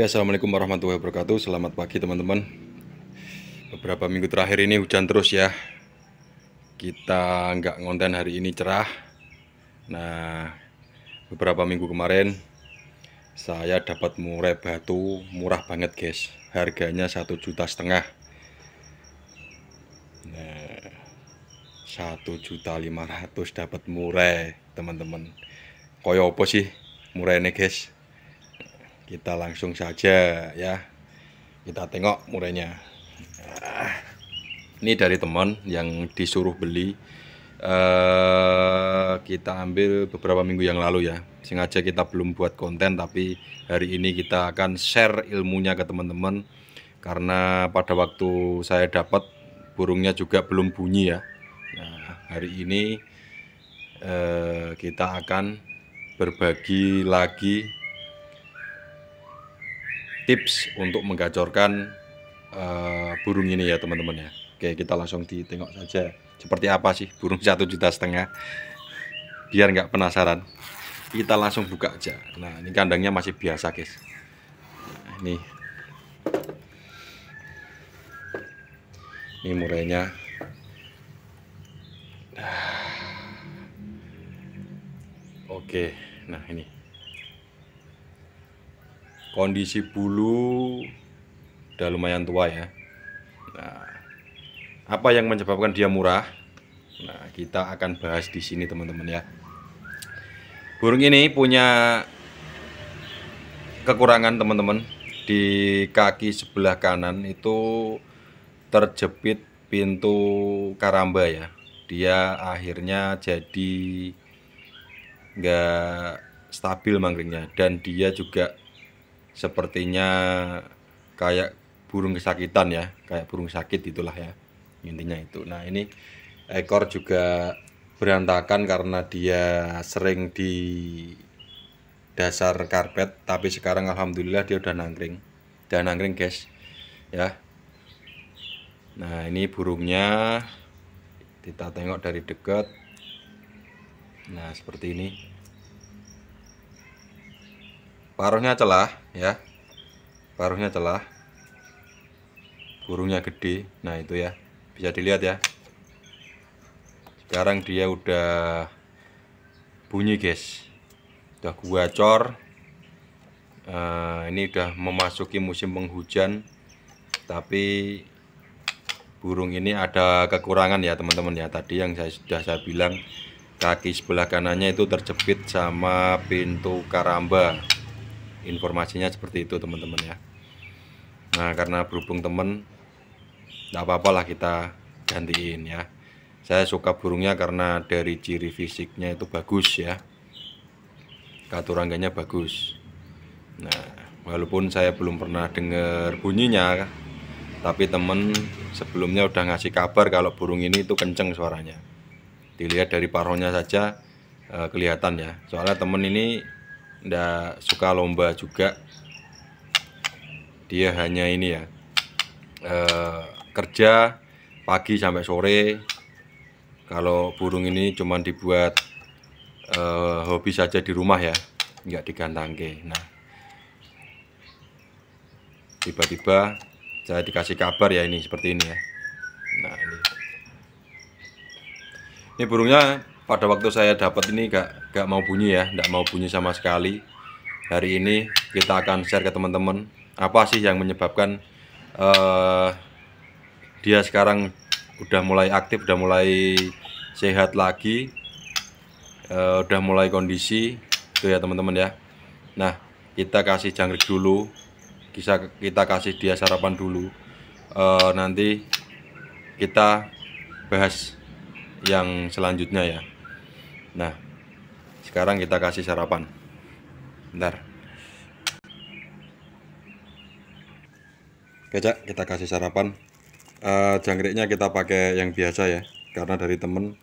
Oke, assalamualaikum warahmatullahi wabarakatuh. Selamat pagi teman-teman. Beberapa minggu terakhir ini hujan terus ya. Kita nggak ngonten hari ini cerah. Nah, beberapa minggu kemarin saya dapat murai batu murah banget guys. Harganya 1,5 juta. Nah, 1,5 juta dapat murai teman-teman. Koyo apa sih murai ini guys? Kita langsung saja ya. Kita tengok murainya. Ini dari teman yang disuruh beli. Kita ambil beberapa minggu yang lalu ya. Sengaja kita belum buat konten, tapi hari ini kita akan share ilmunya ke teman-teman. Karena pada waktu saya dapat burungnya juga belum bunyi ya. Nah, hari ini kita akan berbagi lagi tips untuk menggacorkan burung ini ya teman-teman ya. Oke, kita langsung ditengok saja seperti apa sih burung 1,5 juta. Biar nggak penasaran, kita langsung buka aja. Nah, ini kandangnya masih biasa guys. Nah, ini murainya. Oke, nah ini kondisi bulu udah lumayan tua ya. Nah, apa yang menyebabkan dia murah? Nah, kita akan bahas di sini teman-teman ya. Burung ini punya kekurangan teman-teman. Di kaki sebelah kanan itu terjepit pintu karamba ya. Dia akhirnya jadi nggak stabil mangkringnya, dan dia juga sepertinya kayak burung kesakitan ya, kayak burung sakit itulah ya, intinya itu. Nah, ini ekor juga berantakan karena dia sering di dasar karpet, tapi sekarang alhamdulillah dia udah nangkring guys ya. Nah, ini burungnya kita tengok dari dekat. Nah, seperti ini. Paruhnya celah ya. Paruhnya celah. Burungnya gede. Nah, itu ya. Bisa dilihat ya. Sekarang dia udah bunyi guys. Udah gacor. Ini udah memasuki musim penghujan. Tapi burung ini ada kekurangan ya teman-teman ya. Tadi yang saya bilang, kaki sebelah kanannya itu terjepit sama pintu karamba. Informasinya seperti itu teman-teman ya. Nah, karena berhubung temen, nggak apa-apa lah kita gantiin ya. Saya suka burungnya karena dari ciri fisiknya itu bagus ya. Katurangganya bagus. Nah, walaupun saya belum pernah dengar bunyinya, tapi temen sebelumnya udah ngasih kabar kalau burung ini itu kenceng suaranya. Dilihat dari paruhnya saja kelihatan ya. Soalnya temen ini ndak suka lomba juga. Dia hanya ini ya, kerja pagi sampai sore. Kalau burung ini cuma dibuat hobi saja di rumah ya, nggak digantangke. Nah, tiba-tiba saya dikasih kabar ya, ini seperti ini ya. Nah, ini burungnya pada waktu saya dapat ini gak mau bunyi ya, nggak mau bunyi sama sekali. Hari ini kita akan share ke teman-teman apa sih yang menyebabkan dia sekarang udah mulai aktif, udah mulai sehat lagi, udah mulai kondisi itu ya teman-teman ya. Nah, kita kasih jangkrik dulu, kita kasih dia sarapan dulu. Nanti kita bahas yang selanjutnya ya. Nah, sekarang kita kasih sarapan. Bentar. Oke, Cak, kita kasih sarapan. Jangkriknya kita pakai yang biasa ya, karena dari temen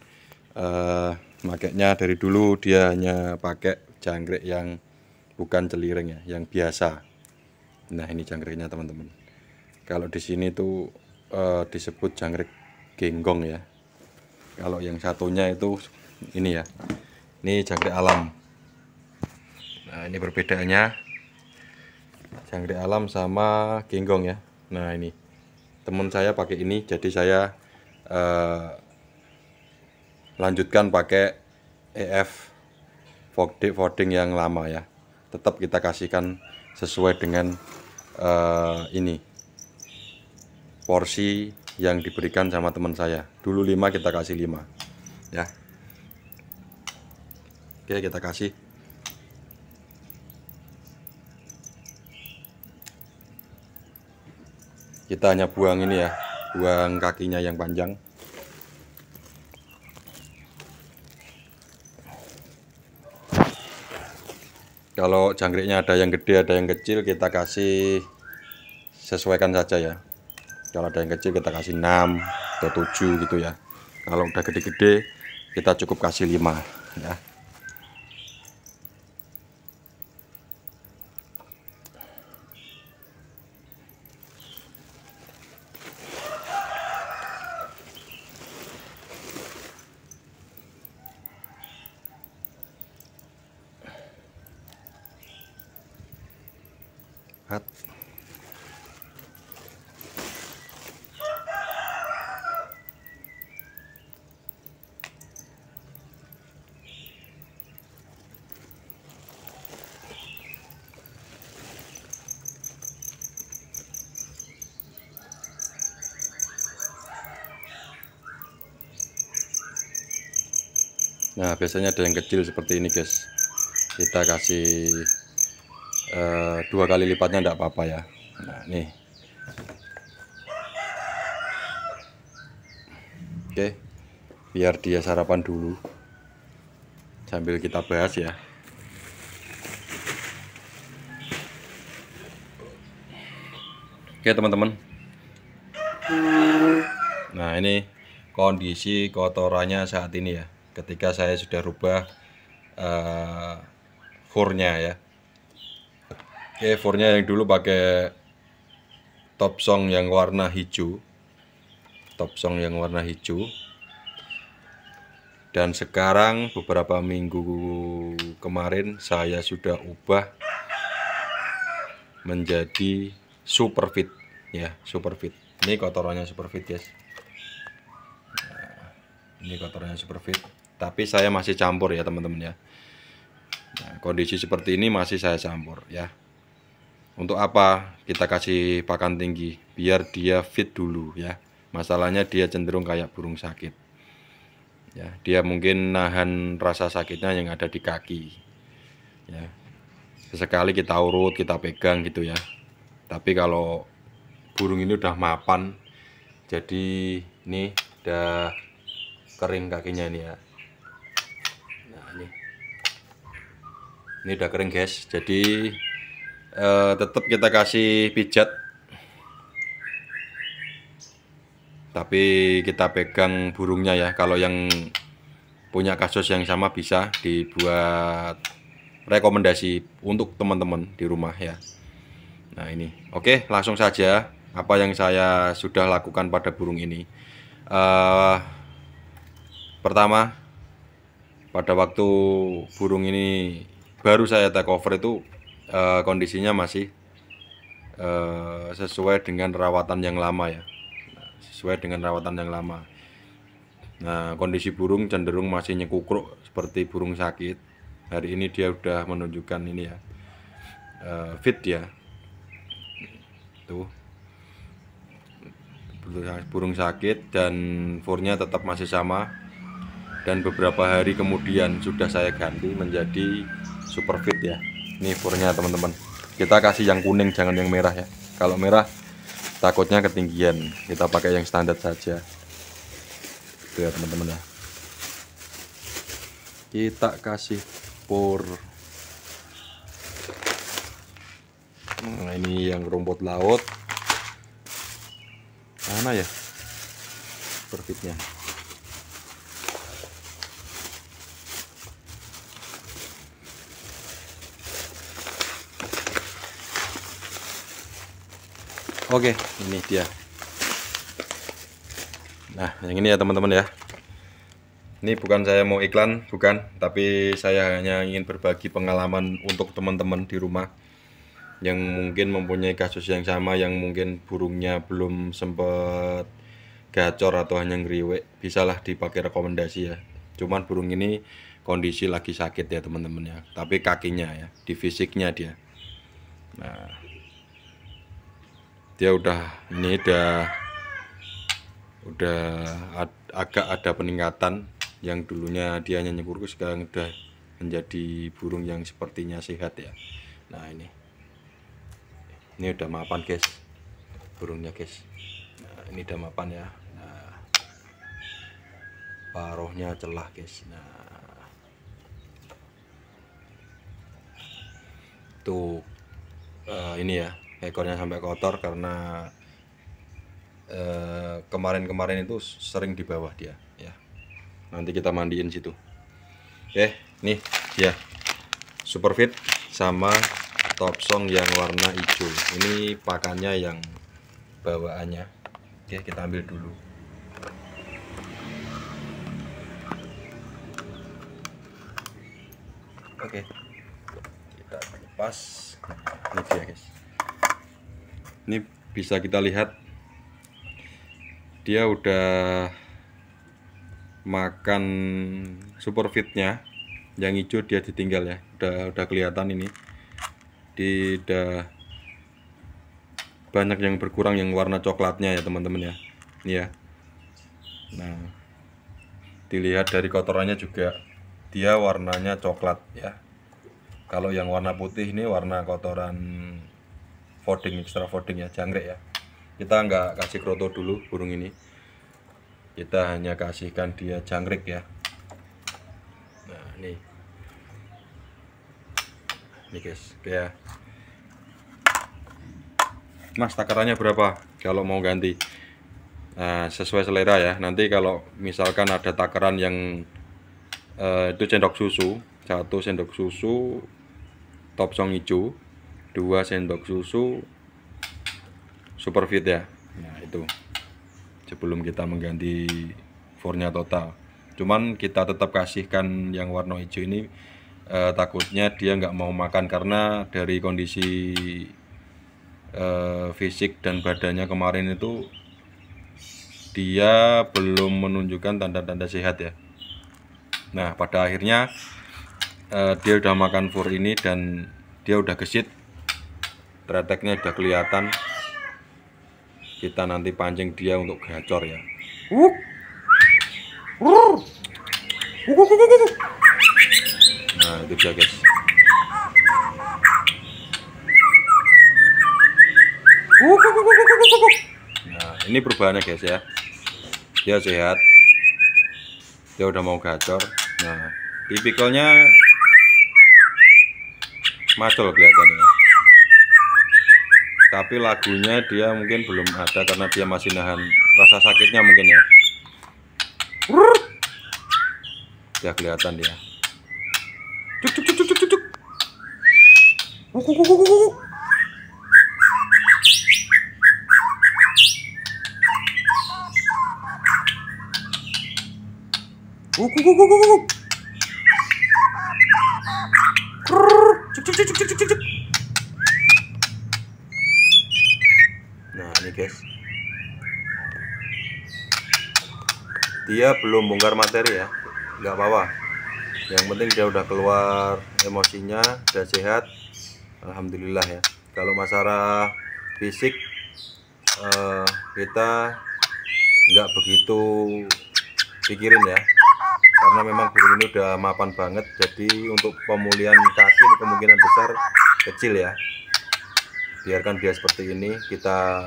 makainya dari dulu dia hanya pakai jangkrik yang bukan celiring ya, yang biasa. Nah, ini jangkriknya teman-teman. Kalau di sini tuh disebut jangkrik genggong ya. Kalau yang satunya itu ini ya, ini jangkrik alam. Nah, ini perbedaannya. jangkrik alam sama genggong ya. Nah ini teman saya pakai ini, jadi saya lanjutkan pakai EF folding yang lama ya. Tetap kita kasihkan sesuai dengan ini porsi yang diberikan sama teman saya. Dulu 5, kita kasih 5 ya. Oke, kita kasih. Kita hanya buang ini ya, buang kakinya yang panjang. Kalau jangkriknya ada yang gede, ada yang kecil, kita kasih sesuaikan saja ya. Kalau ada yang kecil kita kasih 6 atau 7 gitu ya. Kalau udah gede-gede kita cukup kasih 5 ya. Nah biasanya ada yang kecil seperti ini guys, kita kasih 2 kali lipatnya enggak apa-apa ya. Nah nih oke, biar dia sarapan dulu sambil kita bahas ya. Oke teman-teman, nah ini kondisi kotorannya saat ini ya, ketika saya sudah rubah furnya ya. Oke, furnya yang dulu pakai top song yang warna hijau, dan sekarang beberapa minggu kemarin saya sudah ubah menjadi super fit ya, super fit. Ini kotorannya super fit guys. Nah, ini kotorannya super fit, tapi saya masih campur ya teman-teman ya. Nah, kondisi seperti ini masih saya campur ya. Untuk apa kita kasih pakan tinggi? Biar dia fit dulu ya. Masalahnya dia cenderung kayak burung sakit ya, dia mungkin nahan rasa sakitnya yang ada di kaki ya. Sesekali kita urut, kita pegang gitu ya. Tapi kalau burung ini udah mapan, jadi ini udah kering kakinya ini ya. Nah ini udah kering guys, jadi tetap kita kasih pijat, tapi kita pegang burungnya ya. Kalau yang punya kasus yang sama bisa dibuat rekomendasi untuk teman-teman di rumah ya. Nah ini oke, langsung saja apa yang saya sudah lakukan pada burung ini. Pertama, pada waktu burung ini baru saya take over itu kondisinya masih sesuai dengan rawatan yang lama ya. Nah, kondisi burung cenderung masih nyekukruk seperti burung sakit. Hari ini dia udah menunjukkan ini ya, fit ya. Tuh, burung sakit dan furnya tetap masih sama. Dan beberapa hari kemudian sudah saya ganti menjadi super fit ya. Ini furnya teman-teman. Kita kasih yang kuning, jangan yang merah ya. Kalau merah takutnya ketinggian, kita pakai yang standar saja. Itu ya teman-teman ya. Kita kasih fur. Nah, ini yang rumput laut. Mana ya perfitnya? Oke, ini dia. Nah, yang ini ya teman-teman ya. Ini bukan saya mau iklan, bukan, tapi saya hanya ingin berbagi pengalaman untuk teman-teman di rumah. yang mungkin mempunyai kasus yang sama, yang mungkin burungnya belum sempat gacor atau hanya ngeriwek, bisalah dipakai rekomendasi ya. Cuman burung ini kondisi lagi sakit ya teman-teman ya, tapi kakinya ya, di fisiknya dia. Nah, dia agak ada peningkatan. Yang dulunya dia hanya kurus, sekarang udah menjadi burung yang sepertinya sehat ya. Nah, ini udah mapan guys, burungnya guys. Nah, ini udah mapan ya. Nah, paruhnya celah guys. Nah, tuh ini ya, ekornya sampai kotor karena kemarin-kemarin itu sering di bawah dia ya. Nanti kita mandiin situ. Oke, nih ya, Superfit sama Topsong yang warna hijau. Ini pakannya yang bawaannya. Oke, kita ambil dulu. Oke, kita lepas. Ini dia guys. Ini bisa kita lihat dia udah makan Superfitnya. Yang hijau dia ditinggal ya, udah kelihatan ini. Udah banyak yang berkurang yang warna coklatnya ya teman-teman ya. Ini ya. Nah, dilihat dari kotorannya juga dia warnanya coklat ya. Kalau yang warna putih ini warna kotoran fooding, extra fooding ya, jangkrik ya. Kita nggak kasih kroto dulu burung ini, kita hanya kasihkan dia jangkrik ya. Nah, ini guys ya. Mas, takarannya berapa kalau mau ganti? Nah, sesuai selera ya. Nanti kalau misalkan ada takaran yang itu sendok susu, 1 sendok susu Topsong hijau, 2 sendok susu Superfit ya. Nah, itu sebelum kita mengganti fornya total. Cuman kita tetap kasihkan yang warna hijau ini, takutnya dia nggak mau makan karena dari kondisi fisik dan badannya kemarin itu dia belum menunjukkan tanda-tanda sehat ya. Nah, pada akhirnya dia udah makan fur ini dan dia udah gesit, treteknya udah kelihatan. Kita nanti pancing dia untuk gacor ya. Nah, itu dia guys. Nah, ini perubahannya guys ya. Dia sehat, dia udah mau gacor. Nah, tipikalnya macul kelihatannya, tapi lagunya dia mungkin belum ada karena dia masih nahan rasa sakitnya mungkin ya. Ya kelihatan dia. Cuk cuk cuk cuk cuk. Nah, ini guys, dia belum bongkar materi ya, nggak apa-apa. Yang penting dia udah keluar emosinya, udah sehat, alhamdulillah ya. Kalau masalah fisik kita nggak begitu pikirin ya, karena memang burung ini udah mapan banget. Jadi untuk pemulihan kaki kemungkinan besar kecil ya. Biarkan dia seperti ini, kita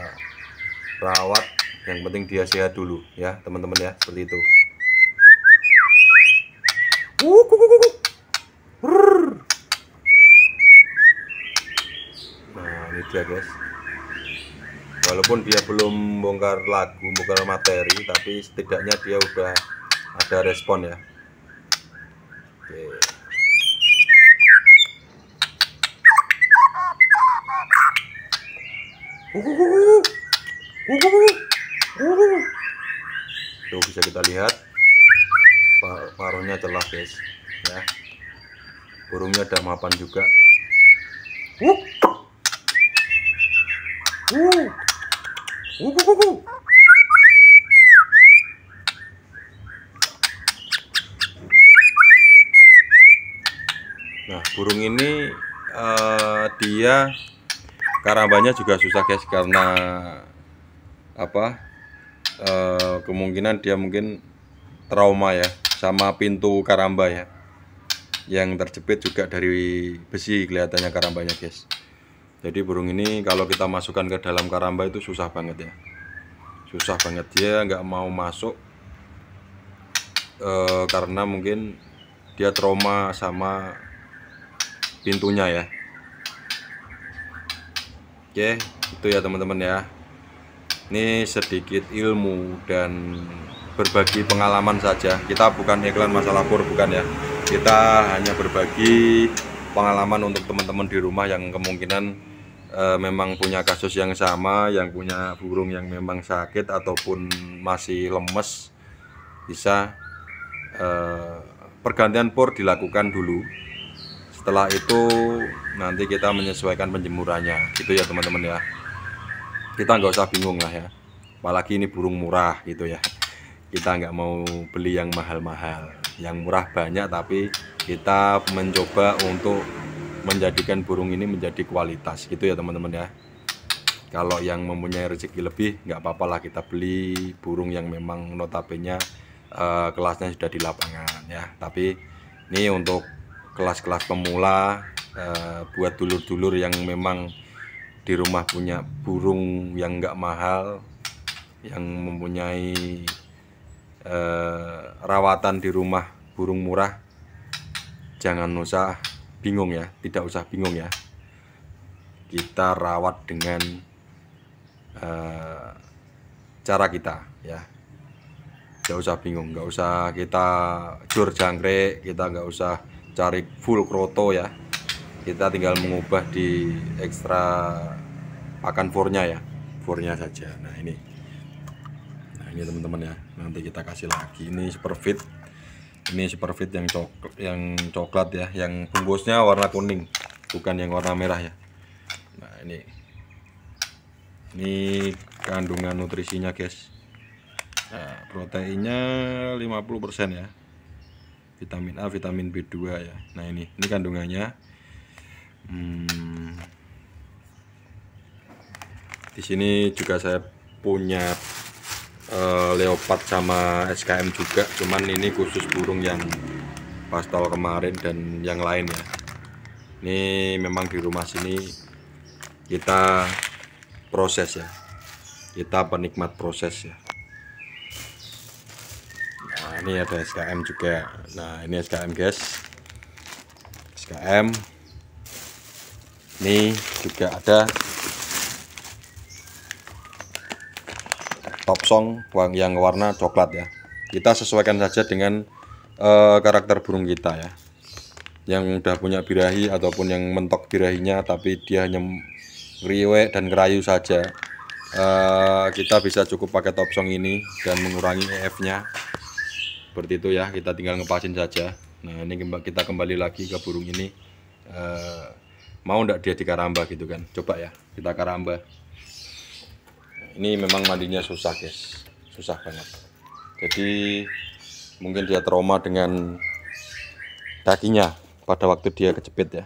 rawat, yang penting dia sehat dulu ya teman-teman ya, seperti itu. Nah, ini dia guys. Walaupun dia belum bongkar lagu, bongkar materi, tapi setidaknya dia udah ada respon ya. Oke. Tuh bisa kita lihat paruhnya celah guys ya. Burungnya udah mapan juga. Nah, burung ini dia karambanya juga susah guys, karena apa? Kemungkinan dia mungkin trauma ya sama pintu karamba ya, yang terjepit juga dari besi kelihatannya karambanya guys. Jadi burung ini kalau kita masukkan ke dalam karamba itu susah banget ya, susah banget, dia nggak mau masuk karena mungkin dia trauma sama pintunya ya. Oke, itu ya teman-teman ya. Ini sedikit ilmu dan berbagi pengalaman saja. Kita bukan iklan masalah pur, bukan ya. Kita hanya berbagi pengalaman untuk teman-teman di rumah yang kemungkinan memang punya kasus yang sama, yang punya burung yang memang sakit ataupun masih lemes. Bisa pergantian pur dilakukan dulu. Setelah itu nanti kita menyesuaikan penjemurannya, gitu ya teman-teman ya. Kita nggak usah bingung lah ya, apalagi ini burung murah gitu ya. Kita nggak mau beli yang mahal-mahal, yang murah banyak, tapi kita mencoba untuk menjadikan burung ini menjadi kualitas, gitu ya teman-teman ya. Kalau yang mempunyai rezeki lebih nggak apa-apa lah, kita beli burung yang memang notabene kelasnya sudah di lapangan ya. Tapi ini untuk kelas-kelas pemula, buat dulur-dulur yang memang di rumah punya burung yang nggak mahal, yang mempunyai rawatan di rumah burung murah, jangan usah bingung ya, tidak usah bingung ya. Kita rawat dengan cara kita ya, nggak usah bingung, nggak usah kita jor jangkrik, kita nggak usah cari full kroto ya. Kita tinggal mengubah di ekstra pakan furnya ya, furnya saja. Nah ini teman-teman ya, nanti kita kasih lagi. Ini superfit, yang coklat ya, yang bungkusnya warna kuning, bukan yang warna merah ya. Nah ini kandungan nutrisinya guys. Nah, proteinnya 50% ya, vitamin A, vitamin B2 ya. Nah ini kandungannya. Di sini juga saya punya leopard sama SKM juga, cuman ini khusus burung yang pastel kemarin dan yang lain ya. Ini memang di rumah sini kita proses ya, kita penikmat proses ya. Nah ini ada SKM juga. Nah ini SKM guys, SKM. Ini juga ada top song yang warna coklat ya. Kita sesuaikan saja dengan karakter burung kita ya. Yang udah punya birahi ataupun yang mentok birahinya tapi dia hanya ngeriwek dan ngerayu saja, kita bisa cukup pakai top song ini dan mengurangi EF-nya. Seperti itu ya, kita tinggal ngepasin saja. Nah ini kita kembali lagi ke burung ini. Mau ndak dia dikaramba gitu kan, coba ya kita karamba. Ini memang mandinya susah guys, susah banget. Jadi mungkin dia trauma dengan kakinya pada waktu dia kejepit ya.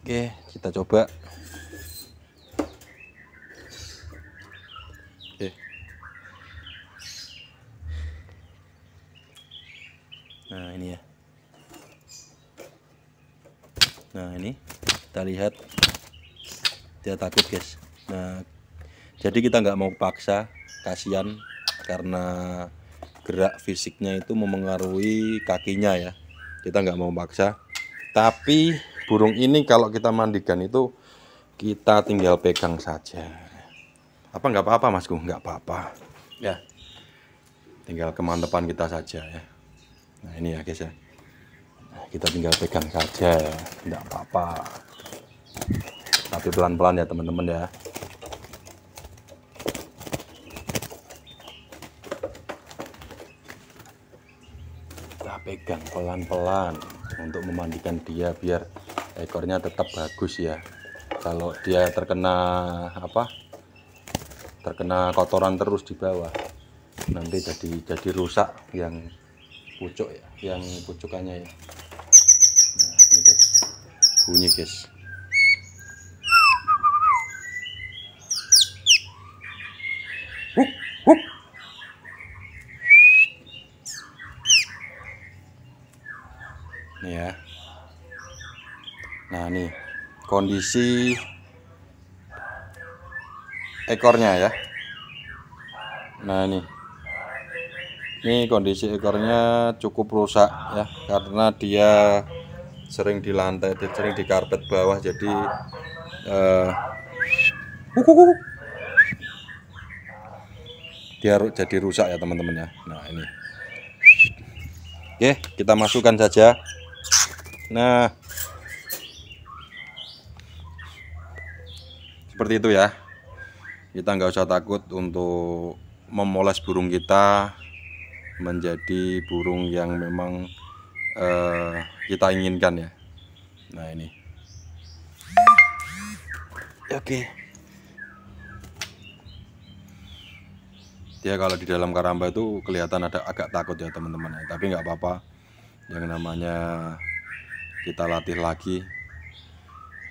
Oke, kita coba. Oke. Nah ini ya. Nah ini kita lihat dia takut guys. Nah jadi kita nggak mau paksa, kasihan karena gerak fisiknya itu memengaruhi kakinya ya. Kita nggak mau paksa. Tapi burung ini kalau kita mandikan itu kita tinggal pegang saja. Apa nggak apa-apa Masku? Nggak apa-apa ya, tinggal kemantapan kita saja ya. Nah ini ya guys ya, kita tinggal pegang saja, tidak apa-apa, tapi pelan-pelan ya teman-teman ya. Kita pegang pelan-pelan untuk memandikan dia biar ekornya tetap bagus ya. Kalau dia terkena terkena kotoran terus di bawah, nanti jadi rusak yang pucuk ya, yang pucukannya ya. Nah, ini guys, bunyi guys. Nih ya. Nah, nih kondisi ekornya ya. Nah, ini kondisi ekornya cukup rusak ya, karena dia sering di lantai, sering di karpet bawah, jadi dia jadi rusak ya teman-teman ya. Nah, ini oke, kita masukkan saja. Nah, seperti itu ya. Kita nggak usah takut untuk memoles burung kita menjadi burung yang memang kita inginkan ya. Nah, ini oke. Dia kalau di dalam karamba itu kelihatan ada agak takut ya teman-teman, tapi nggak apa-apa. Yang namanya kita latih lagi,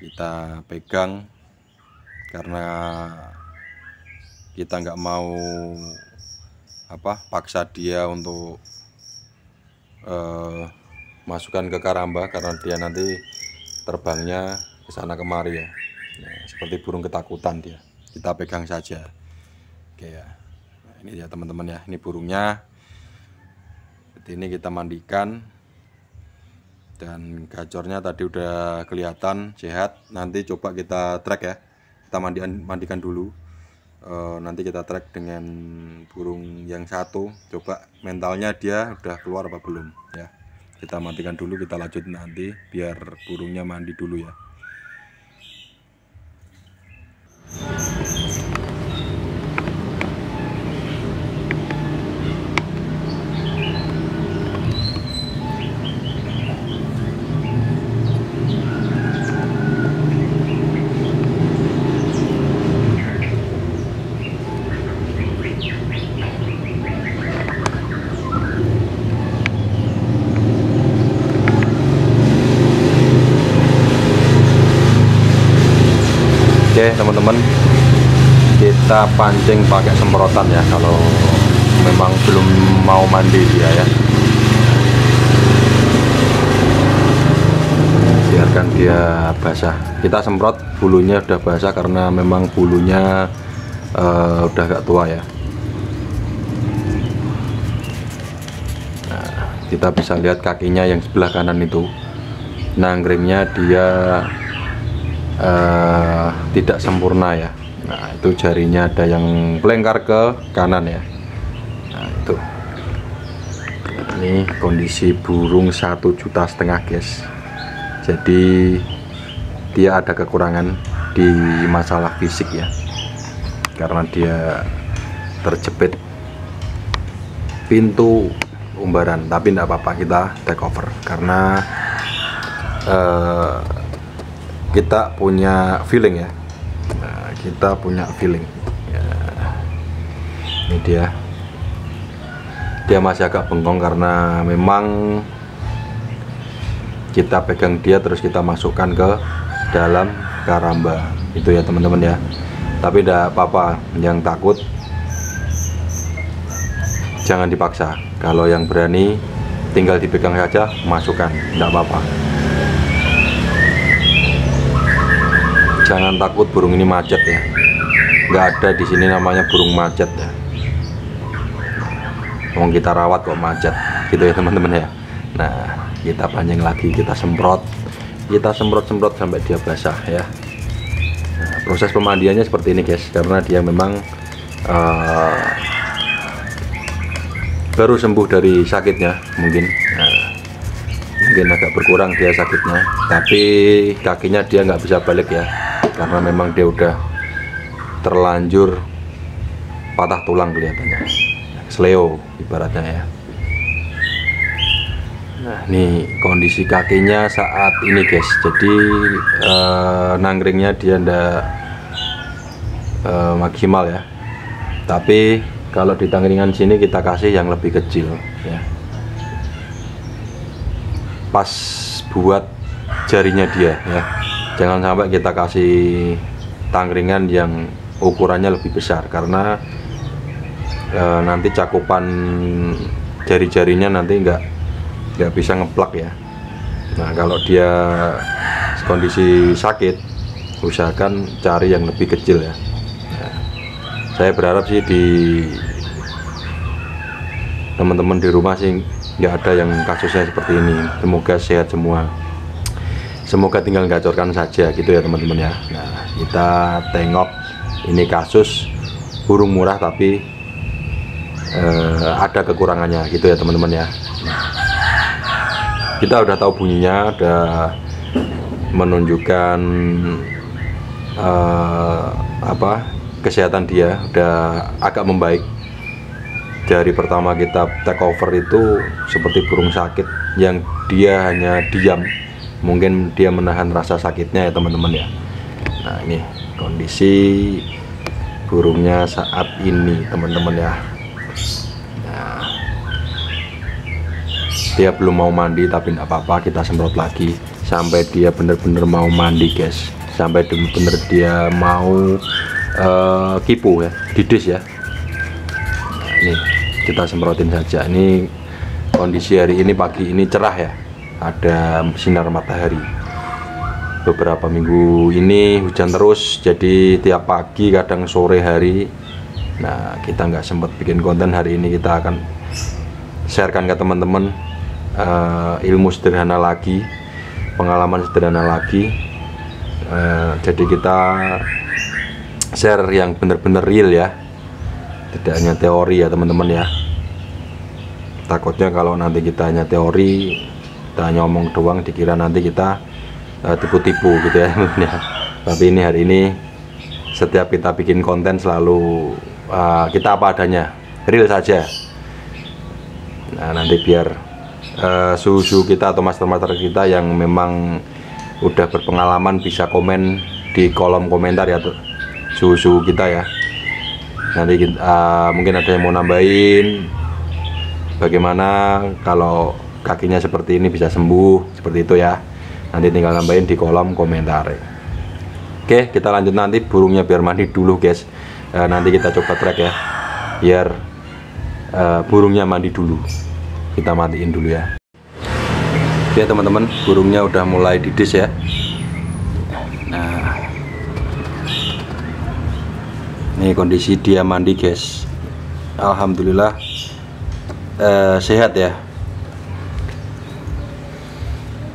kita pegang, karena kita nggak mau paksa dia untuk masukkan ke karamba, karena dia nanti terbangnya ke sana kemari ya. Nah, seperti burung ketakutan dia. Kita pegang saja. Oke ya. Nah, ini ya teman-teman ya, ini burungnya. Seperti ini kita mandikan. Dan gacornya tadi udah kelihatan sehat. Nanti coba kita track ya. Kita mandikan dulu. Nanti kita track dengan burung yang satu, coba mentalnya dia udah keluar apa belum ya. Kita matikan dulu, kita lanjut nanti, biar burungnya mandi dulu ya. Oke teman-teman, kita pancing pakai semprotan ya kalau memang belum mau mandi dia ya. Biarkan dia basah. Kita semprot bulunya udah basah karena memang bulunya udah agak tua ya. Nah, kita bisa lihat kakinya yang sebelah kanan itu, nangkringnya dia tidak sempurna ya. Nah, itu jarinya ada yang melengkar ke kanan ya. Nah, itu ini kondisi burung 1,5 juta guys. Jadi dia ada kekurangan di masalah fisik ya, karena dia terjepit pintu umbaran. Tapi tidak apa-apa, kita take over karena kita punya feeling ya. Nah, kita punya feeling ya. Ini dia masih agak bengong karena memang kita pegang dia terus kita masukkan ke dalam karamba itu ya teman-teman ya. Tapi tidak apa-apa, yang takut jangan dipaksa. Kalau yang berani tinggal dipegang saja, masukkan, tidak apa-apa. Jangan takut burung ini macet ya, nggak ada di sini namanya burung macet ya. Mau kita rawat kok macet gitu ya teman-teman ya. Nah, kita pancing lagi, kita semprot sampai dia basah ya. Nah, proses pemandiannya seperti ini guys, karena dia memang baru sembuh dari sakitnya mungkin. Nah, mungkin agak berkurang dia sakitnya, tapi kakinya dia nggak bisa balik ya, karena memang dia udah terlanjur patah tulang kelihatannya, sleo ibaratnya ya. Nah, ini kondisi kakinya saat ini guys. Jadi nangkringnya dia ndak maksimal ya. Tapi kalau di tangkringan sini kita kasih yang lebih kecil ya. Pas buat jarinya dia ya. Jangan sampai kita kasih tangkringan yang ukurannya lebih besar, karena nanti cakupan jari-jarinya nanti nggak bisa ngeplak ya. Nah, kalau dia kondisi sakit, usahakan cari yang lebih kecil ya. Nah, saya berharap sih di teman-teman di rumah sih nggak ada yang kasusnya seperti ini. Semoga sehat semua. Semoga tinggal gacorkan saja gitu ya teman-teman ya. Nah, kita tengok ini kasus burung murah tapi ada kekurangannya gitu ya teman-teman ya. Nah, kita udah tahu bunyinya, udah menunjukkan kesehatan dia udah agak membaik. Dari pertama kita take over itu seperti burung sakit yang dia hanya diam, mungkin dia menahan rasa sakitnya ya teman-teman ya. Nah, ini kondisi burungnya saat ini teman-teman ya. Nah, dia belum mau mandi, tapi tidak apa-apa, kita semprot lagi sampai dia bener-bener mau mandi guys, sampai bener-bener dia mau kipu ya, didis ya. Nah, ini kita semprotin saja. Ini kondisi hari ini, pagi ini cerah ya, ada sinar matahari. Beberapa minggu ini hujan terus, jadi tiap pagi kadang sore hari. Nah, kita nggak sempat bikin konten. Hari ini kita akan sharekan ke teman-teman ilmu sederhana lagi, pengalaman sederhana lagi. Jadi kita share yang benar-benar real ya, tidak hanya teori ya teman-teman ya. Takutnya kalau nanti kita hanya teori, kita hanya ngomong doang, dikira nanti kita tipu-tipu gitu ya. Tapi ini hari ini setiap kita bikin konten selalu kita apa adanya, real saja. Nah, nanti biar suhu kita atau master-master kita yang memang udah berpengalaman bisa komen di kolom komentar ya suhu kita ya. Nanti mungkin ada yang mau nambahin bagaimana kalau kakinya seperti ini bisa sembuh seperti itu ya. Nanti tinggal nambahin di kolom komentar. Oke, kita lanjut nanti burungnya biar mandi dulu guys. Nanti kita coba track ya, biar burungnya mandi dulu. Kita matiin dulu ya. Oke teman-teman, burungnya udah mulai didis ya. Nah, ini kondisi dia mandi guys. Alhamdulillah sehat ya.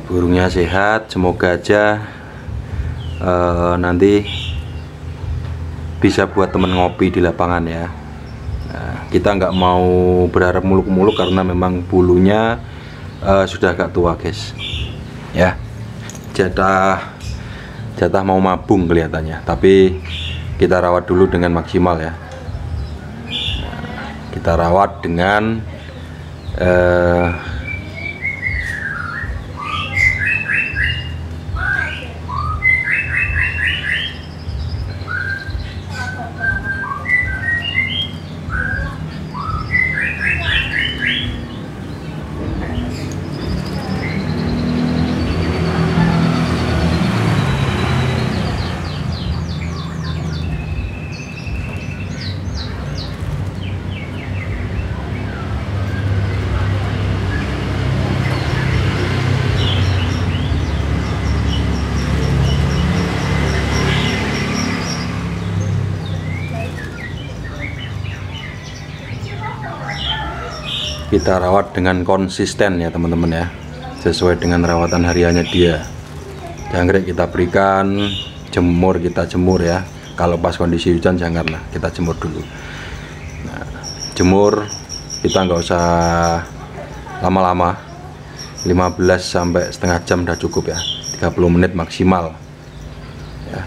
Burungnya sehat, semoga aja nanti bisa buat temen ngopi di lapangan ya. Nah, kita nggak mau berharap muluk-muluk karena memang bulunya sudah agak tua guys ya. Jatah mau mabung kelihatannya, tapi kita rawat dulu dengan maksimal ya. Nah, kita rawat dengan kita rawat dengan konsisten ya teman-teman ya, sesuai dengan rawatan hariannya dia. Jangkrik kita berikan, jemur kita jemur ya. Kalau pas kondisi hujan janganlah, kita jemur dulu. Nah, jemur kita nggak usah lama-lama, 15 sampai setengah jam udah cukup ya, 30 menit maksimal ya.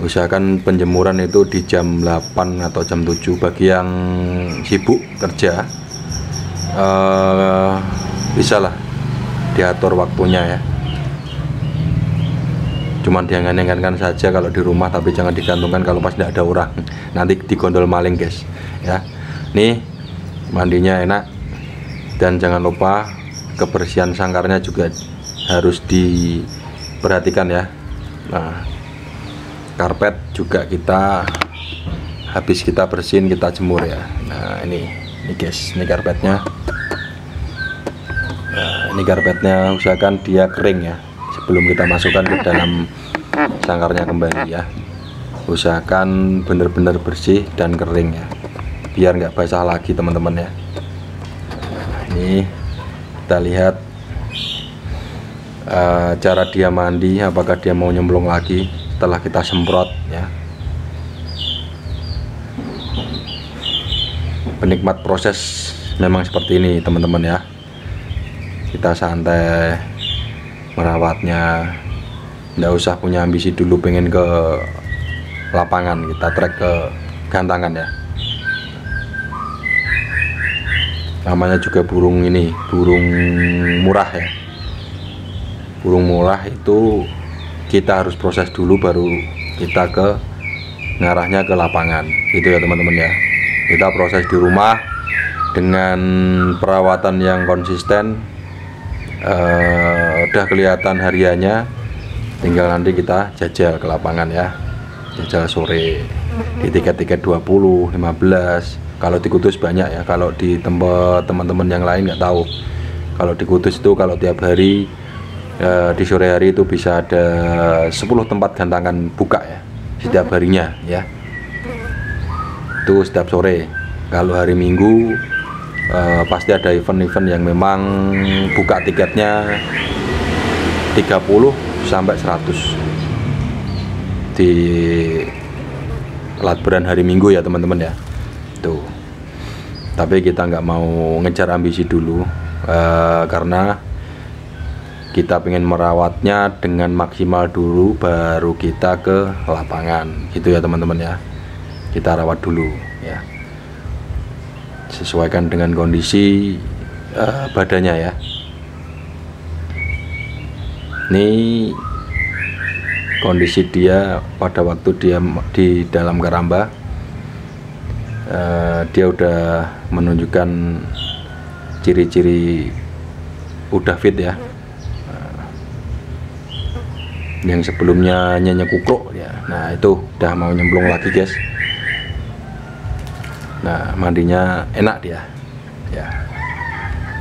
Usahakan penjemuran itu di jam 8 atau jam 7 bagi yang sibuk kerja. Bisa lah diatur waktunya ya. Cuman diangan-angankan saja kalau di rumah, tapi jangan digantungkan kalau pas tidak ada orang, nanti digondol maling guys ya. Nih mandinya enak, dan jangan lupa kebersihan sangkarnya juga harus diperhatikan ya. Nah, karpet juga kita habis kita bersihin, kita jemur ya. Nah ini guys, ini karpetnya. Nah, ini karpetnya usahakan dia kering ya sebelum kita masukkan ke dalam sangkarnya kembali ya. Usahakan benar-benar bersih dan kering ya, biar nggak basah lagi teman-teman ya. Nah, ini kita lihat cara dia mandi, apakah dia mau nyemplung lagi setelah kita semprot ya. Penikmat proses memang seperti ini teman-teman ya. Kita santai merawatnya, nggak usah punya ambisi dulu pengen ke lapangan, kita trek ke gantangan ya. Namanya juga burung ini, burung murah ya. Burung murah itu kita harus proses dulu baru kita ke ngarahnya ke lapangan gitu ya teman-teman ya. Kita proses di rumah dengan perawatan yang konsisten. Udah kelihatan hariannya, tinggal nanti kita jajal ke lapangan ya, jajal sore di tiket-tiket 20, 15. Kalau di Kudus banyak ya, kalau di tempat teman-teman yang lain nggak tahu. Kalau di Kudus itu kalau tiap hari di sore hari itu bisa ada 10 tempat gantangan buka ya setiap harinya ya, itu setiap sore. Kalau hari Minggu pasti ada event-event yang memang buka tiketnya 30 sampai 100 di latberan hari Minggu ya teman-teman ya. Tuh, tapi kita nggak mau ngejar ambisi dulu karena kita pengen merawatnya dengan maksimal dulu baru kita ke lapangan gitu ya teman-teman ya. Kita rawat dulu ya, sesuaikan dengan kondisi badannya ya. Ini kondisi dia pada waktu dia di dalam keramba, dia udah menunjukkan ciri-ciri udah fit ya. Yang sebelumnya nyenyak kukruk ya, nah itu udah mau nyemplung lagi guys. Nah mandinya enak dia ya.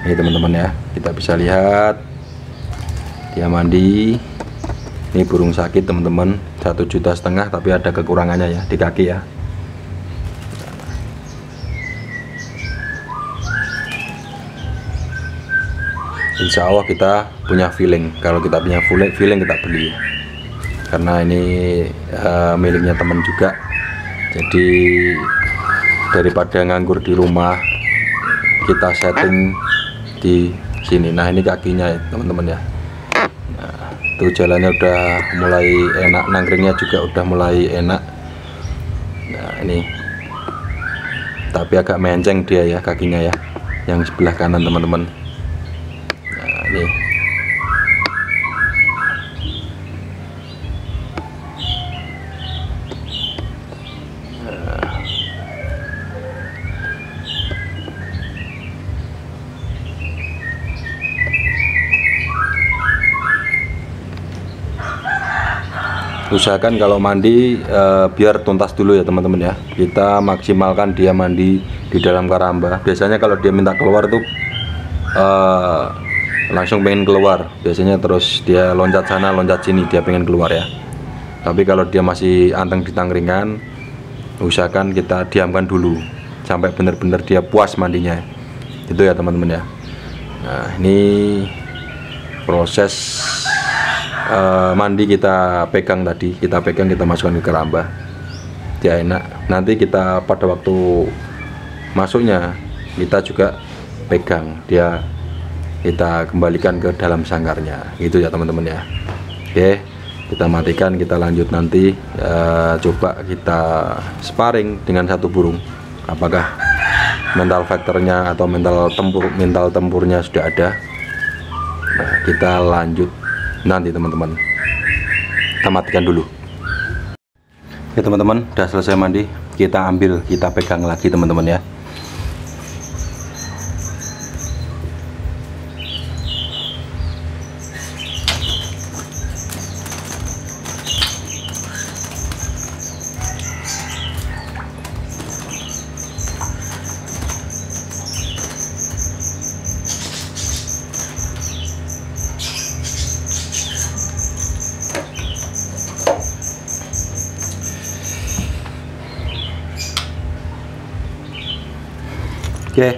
Ini teman-teman ya, kita bisa lihat dia mandi. Ini burung sakit teman-teman, 1,5 juta tapi ada kekurangannya ya di kaki ya. Insya Allah kita punya feeling, kalau kita punya feeling kita beli karena ini miliknya teman juga. Jadi daripada nganggur di rumah, kita setting di sini. Nah ini kakinya ya teman-teman ya. Nah, tuh jalannya udah mulai enak, nangkringnya juga udah mulai enak. Nah ini tapi agak menceng dia ya kakinya ya, yang sebelah kanan teman-teman. Nah ini usahakan kalau mandi biar tuntas dulu ya teman-teman ya. Kita maksimalkan dia mandi di dalam karamba. Biasanya kalau dia minta keluar tuh langsung pengen keluar biasanya, terus dia loncat sana loncat sini, dia pengen keluar ya. Tapi kalau dia masih anteng di tangkringan, usahakan kita diamkan dulu sampai benar-benar dia puas mandinya, itu ya teman-teman ya. Nah ini proses mandi kita pegang tadi, kita masukkan ke keramba, dia enak. Nanti kita pada waktu masuknya kita juga pegang dia, kita kembalikan ke dalam sangkarnya gitu ya teman-teman ya. Oke, kita matikan, kita lanjut nanti coba kita sparring dengan satu burung, apakah mental faktornya atau mental tempurnya sudah ada. Nah, kita lanjut nanti teman-teman. Kita matikan dulu. Oke teman-teman, udah selesai mandi. Kita ambil, kita pegang lagi teman-teman ya. Oke,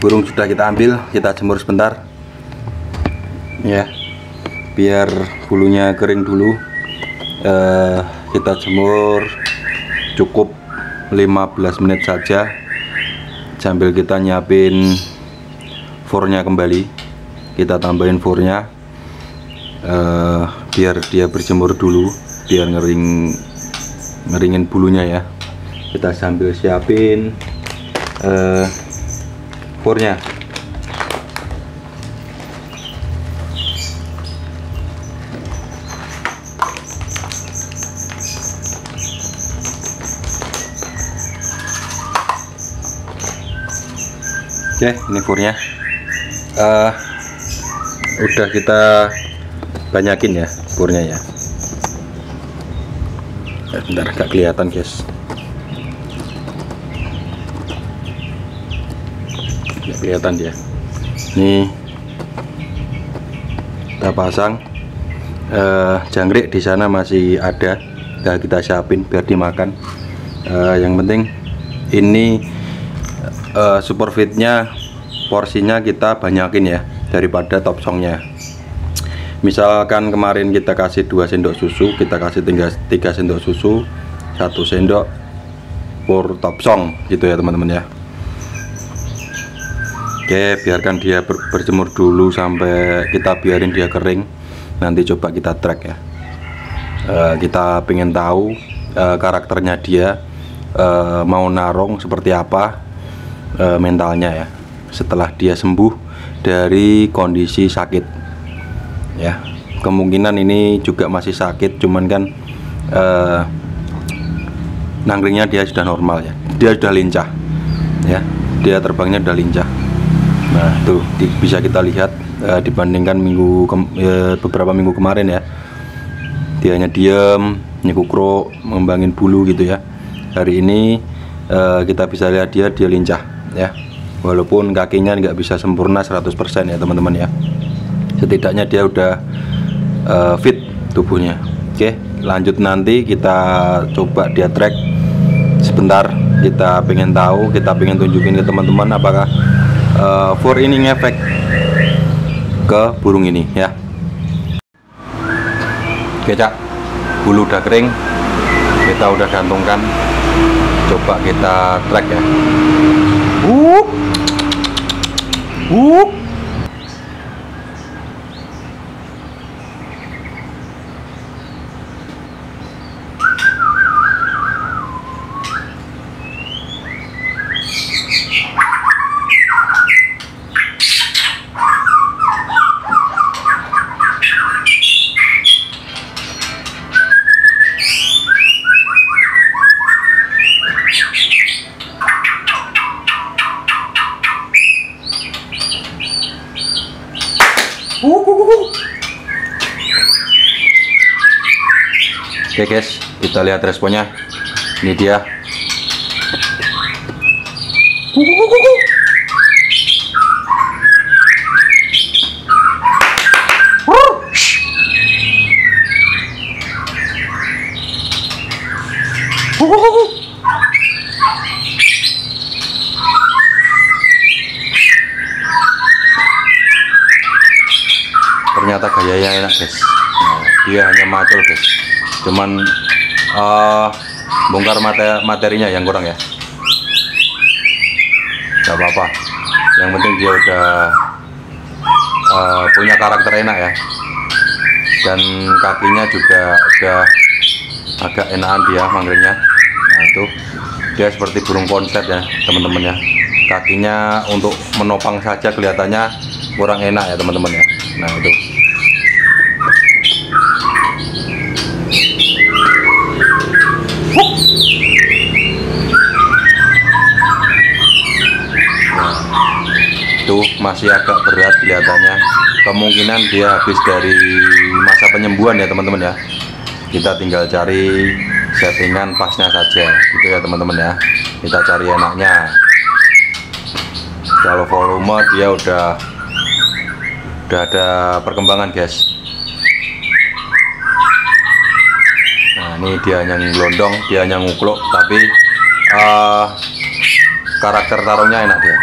burung sudah kita ambil, kita jemur sebentar ya, biar bulunya kering dulu. Kita jemur cukup 15 menit saja sambil kita nyiapin furnya kembali. Kita tambahin furnya biar dia berjemur dulu, biar ngeringin bulunya ya. Kita sambil siapin furnya. Oke, ini furnya. Udah kita banyakin ya furnya ya. Bentar, gak kelihatan guys. Kelihatan dia. Nih kita pasang. Jangkrik di sana masih ada, udah kita siapin biar dimakan. Yang penting ini super fitnya, porsinya kita banyakin ya daripada top songnya. Misalkan kemarin kita kasih 2 sendok susu, kita kasih 3 sendok susu, 1 sendok pur top song gitu ya teman-teman ya. Oke, biarkan dia berjemur dulu sampai kita biarin dia kering. Nanti coba kita track ya. Kita pengen tahu karakternya dia, mau narong seperti apa, mentalnya ya. Setelah dia sembuh dari kondisi sakit ya. Kemungkinan ini juga masih sakit, cuman kan nangkringnya dia sudah normal ya. Dia sudah lincah ya. Dia terbangnya sudah lincah. Nah tuh bisa kita lihat dibandingkan beberapa minggu kemarin ya, dia hanya diem, nyekukro, ngembangin bulu gitu ya. Hari ini kita bisa lihat dia lincah ya, walaupun kakinya nggak bisa sempurna 100% ya teman-teman ya. Setidaknya dia udah fit tubuhnya. Oke, lanjut nanti kita coba dia track sebentar. Kita pengen tahu, kita pengen tunjukin ke teman-teman apakah fur ini ngefek ke burung ini ya. Oke Cak, bulu udah kering, kita udah gantungkan. Coba kita track ya. Oke guys, kita lihat responnya. Ini dia. Ternyata gayanya enak guys. Nah, dia hanya macul guys, cuman bongkar materinya yang kurang ya. Gak apa-apa, yang penting dia udah punya karakter enak ya, dan kakinya juga udah agak enakan dia manggilnya. Nah itu dia seperti burung konset ya teman-teman ya. Kakinya untuk menopang saja kelihatannya kurang enak ya teman-teman ya. Nah itu. Itu masih agak berat kelihatannya, kemungkinan dia habis dari masa penyembuhan ya teman-teman ya. Kita tinggal cari settingan pasnya saja gitu ya teman-teman ya. Kita cari enaknya. Kalau volume dia udah ada perkembangan guys. Nah ini dia yang gelondong, dia yang ngukluk, tapi karakter tarungnya enak dia.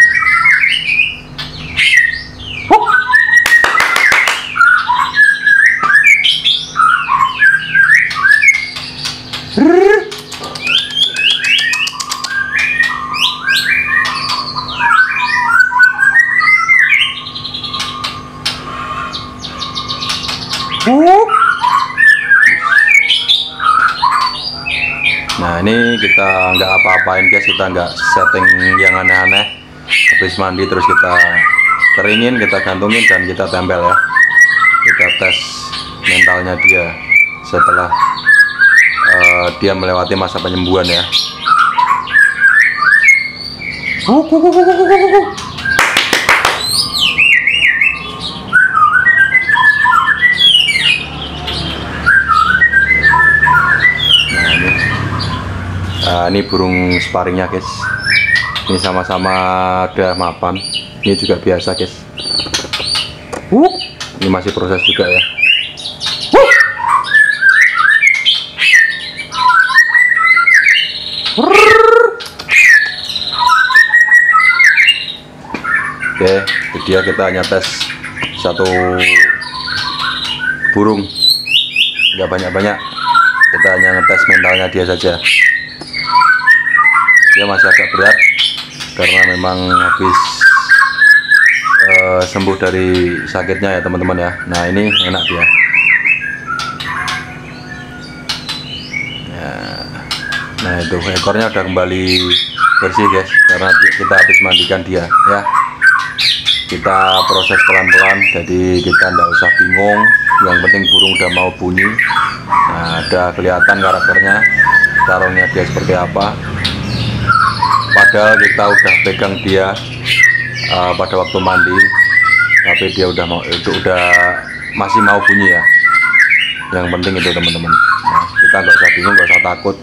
Nah ini kita nggak apa-apain guys, kita nggak setting yang aneh-aneh. Habis mandi terus kita keringin, kita gantungin dan kita tempel ya. Kita tes mentalnya dia setelah dia melewati masa penyembuhan ya. Nah, ini burung sparingnya guys. Ini sama-sama ada mapan. Ini juga biasa guys. Ini masih proses juga ya. Oke, itu dia, kita hanya tes satu burung, nggak banyak-banyak. Kita hanya ngetes mentalnya dia saja. Dia masih agak berat karena memang habis sembuh dari sakitnya ya teman-teman ya. Nah ini enak dia ya. Nah itu ekornya udah kembali bersih guys, karena kita habis mandikan dia ya. Kita proses pelan-pelan, jadi kita nggak usah bingung, yang penting burung udah mau bunyi. Nah ada kelihatan karakternya, tarungnya dia seperti apa. Padahal kita udah pegang dia pada waktu mandi, tapi dia udah masih mau bunyi ya. Yang penting itu teman-teman. Nah, kita nggak usah bingung, nggak usah takut.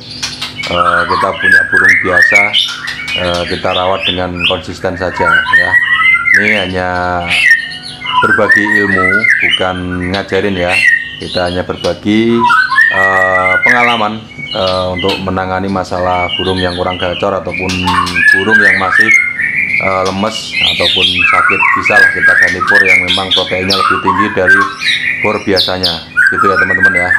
Kita punya burung biasa, kita rawat dengan konsisten saja ya. Ini hanya berbagi ilmu, bukan ngajarin ya. Kita hanya berbagi pengalaman untuk menangani masalah burung yang kurang gacor ataupun burung yang masih lemes ataupun sakit. Bisa lah kita ganti pur yang memang proteinnya lebih tinggi dari pur biasanya gitu ya teman-teman ya.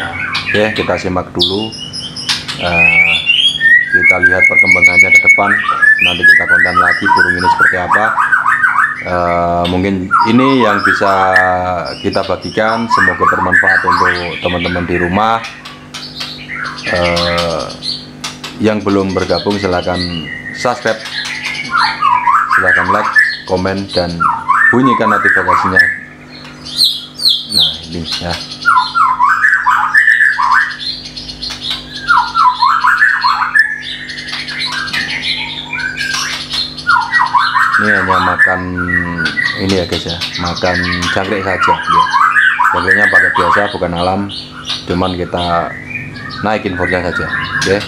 Nah, oke, kita simak dulu, kita lihat perkembangannya ke depan. Nanti kita konten lagi burung ini seperti apa. Mungkin ini yang bisa kita bagikan, semoga bermanfaat untuk teman-teman di rumah. Yang belum bergabung silahkan subscribe, silahkan like, komen, dan bunyikan notifikasinya. Nah ini ya. Ini hanya makan ini ya guys ya, makan jangkrik saja ya. Jangkriknya pakai biasa, bukan alam, cuman kita naikin fornya saja. Oke.